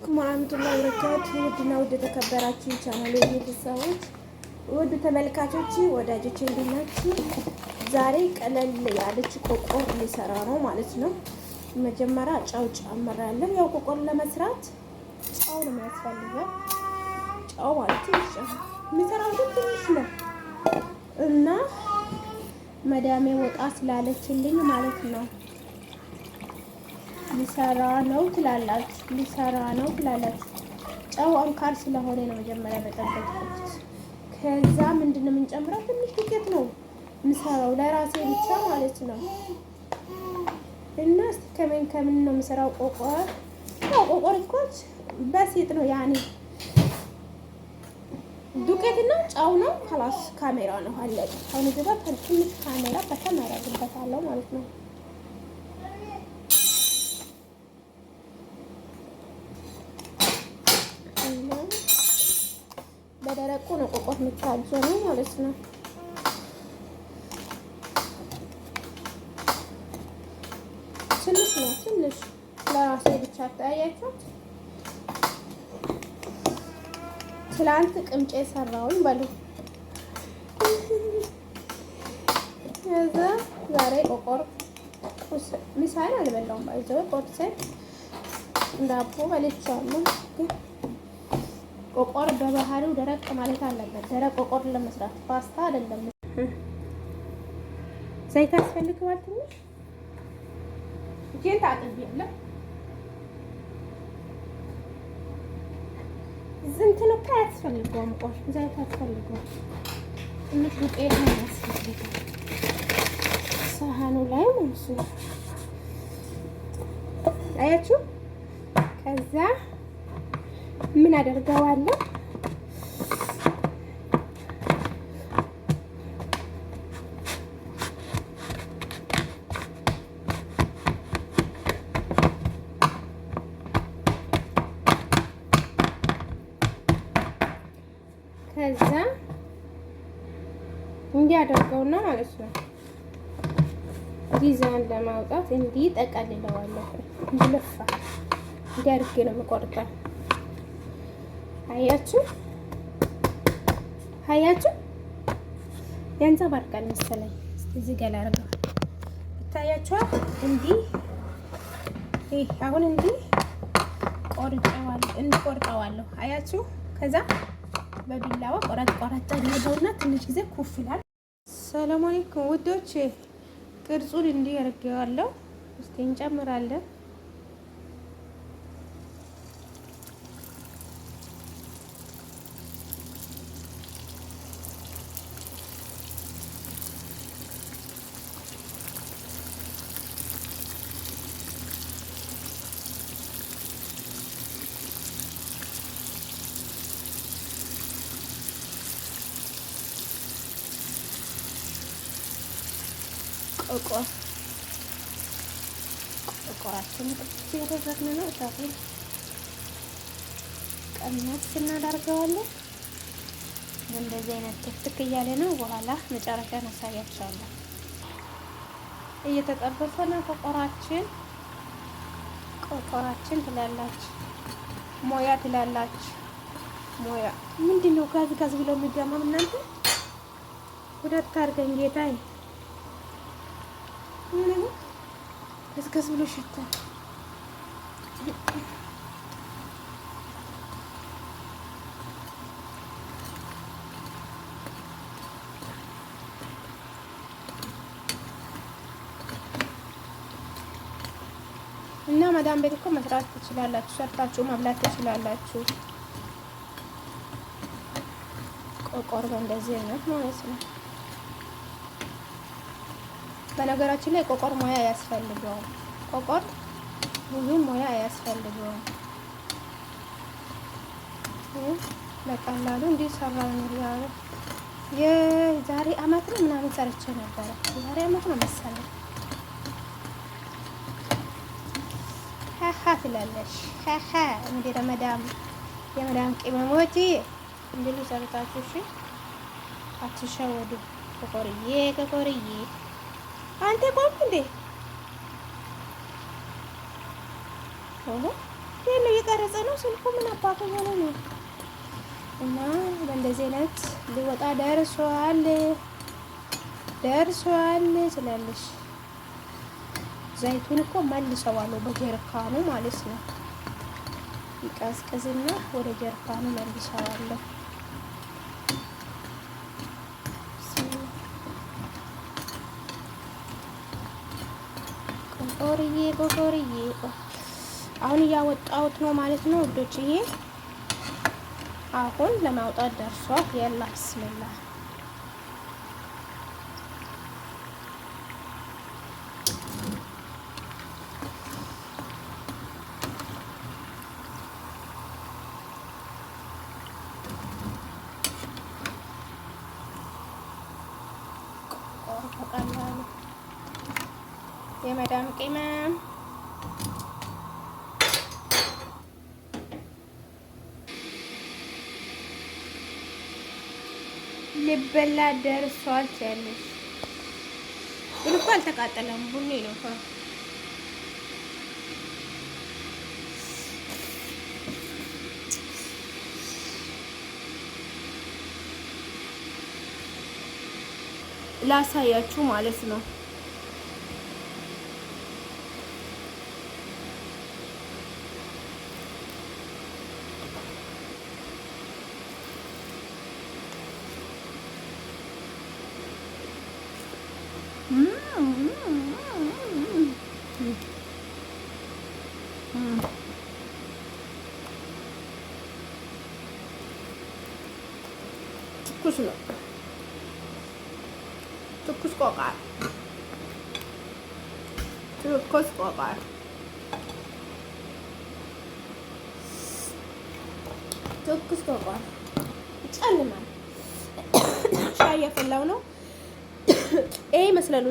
አለይኩም ወራህመቱላሂ ወበረካቱ። ውድና ውድ የተከበራችሁ ቻናሌ ቤተሰቦች፣ ውድ ተመልካቾች፣ ወዳጆች እንዴት ናችሁ? ዛሬ ቀለል ያለች ቆቆር ሊሰራ ነው ማለት ነው። መጀመሪያ ጨው ጨምራለሁ። ያው ቆቆር ለመስራት ጨው ነው የሚያስፈልገው። ጨው ማለት ነው የሚሰራው ግን ትንሽ ነው እና መዳሜ ወጣ ስላለችልኝ ማለት ነው ሊሰራ ነው ትላላችሁ። ጨው አንካር ስለሆነ ነው መጀመሪያ በጠበጥኩት። ከዛ ምንድነው የምንጨምረው? ትንሽ ዱቄት ነው የምሰራው ለራሴ ብቻ ማለት ነው። እና እስቲ ከምን ነው የምሰራው? ቆቆር እኮ በሲጥ ነው ያኔ ዱቄትና ጨው ነው። خلاص ካሜራ ነው አለቀ። አሁን እዚህ ጋር ትንሽ ካሜራ በካሜራ ግንበታለው ማለት ነው። በደረቁ ነው ቆቆር የሚታጀው ነው ማለት ነው። ትንሽ ለራሴ ብቻ ታያችሁት። ትላንት ቅምጬ ሰራውኝ በሉ። ከዛ ዛሬ ቆቆር ሚሳይል አልበላውም። ባይዘው ቆርሴ ዳቦ በልቻለሁ። ቆቆር በባህሪው ደረቅ ማለት አለበት። ደረቅ ቆቆር ለመስራት ፓስታ አይደለም። ዘይት ያስፈልገዋል። ትንሽ እጄን ታጥቤያለሁ። እንትን እኮ አያስፈልገውም። ዘይት ያስፈልገዋል። ትንሽ ዱቄት ነው ያስፈልገው ሳህኑ ላይ ማለት ነው። አያችሁ? ከዛ ምን አደርገዋለሁ? ከዛ እንዲህ አደርገውና ማለት ነው ዲዛይን ለማውጣት እንዲህ ጠቀልለዋለሁ። እንዲለፋ እንዲህ አድርጌ ነው የምቆርጠው። አያችሁ ያንጸባርቃል መሰለኝ። እዚህ ጋር ላድርገው ይታያችኋል። እንዲህ አሁን እንዲህ ቆርጠዋለሁ። አያችሁ? ከዛ በቢላዋ ቆረጥ አድርገውና ትንሽ ጊዜ ኩፍ ይላል። ሰላም አለይኩም ውዶች፣ ቅርጹን እንዲህ አድርጌዋለሁ። እስቲ እንጨምራለን። ቆቆራችን ጥብስ ያደረግን ነው። እሳቱን ቀነስ እናደርገዋለን። እንደዚህ አይነት ትክትክ እያለ ነው። በኋላ መጨረሻ እናሳያችኋለን። እየተጠበሰ ነው ቆቆራችን ትላላችሁ፣ ሞያ ትላላችሁ። ሞያ ምንድነው? ጋዝ ብሎ የሚገማም እናንተ ሁለት አድርገን ጌታዬ እስከስ ብሎ ሽታ እና መዳም ቤት እኮ መስራት ትችላላችሁ፣ ሰርታችሁ መብላት ትችላላችሁ። ቆቆር በእንደዚህ አይነት ማለት ነው። በነገራችን ላይ ቆቆር ሞያ ያስፈልገዋል። ቆቆር ብዙም ሞያ ያስፈልገዋል። በቀላሉ እንዲህ ሰራው ነው ያው የዛሬ አመት ነው ምናምን ሰርቼ ነበረ። የዛሬ አመት ነው መሰለኝ። ትላለሽ እንደ የመዳም ቅመሞች እንዲሉ ሰርታችሁ እሺ፣ አትሸወዱ። ቆቆርዬ አንተ ቆም እንዴ! የለው እየቀረጸ ነው ስልኩ። ምን አባቱ ሆነ ነው? እና በእንደዚህ አይነት ሊወጣ ደርሷል ትላለሽ። ዘይቱን እኮ መልሰዋለሁ በጀርካኑ ማለት ነው። ይቀዝቅዝና ወደ ጀርካኑ መልሰዋለሁ። ቆቆርዬ አሁን እያወጣሁት ነው ማለት ነው ውዶችዬ። አሁን ለማውጣት ደርሷል። ያላ ብስሚላ ቆርጠቃላሉ የመዳም ቅመም ሊበላ ደርሷል ትያለሽ። ግን እኮ አልተቃጠለም፣ ቡኒ ነው እኮ። ላሳያችሁ ማለት ነው። ትኩስ ነው። ትኩስ ቆቃር ጨልማል። ሻይ እያፈላው ነው። ይሄ ይመስላል።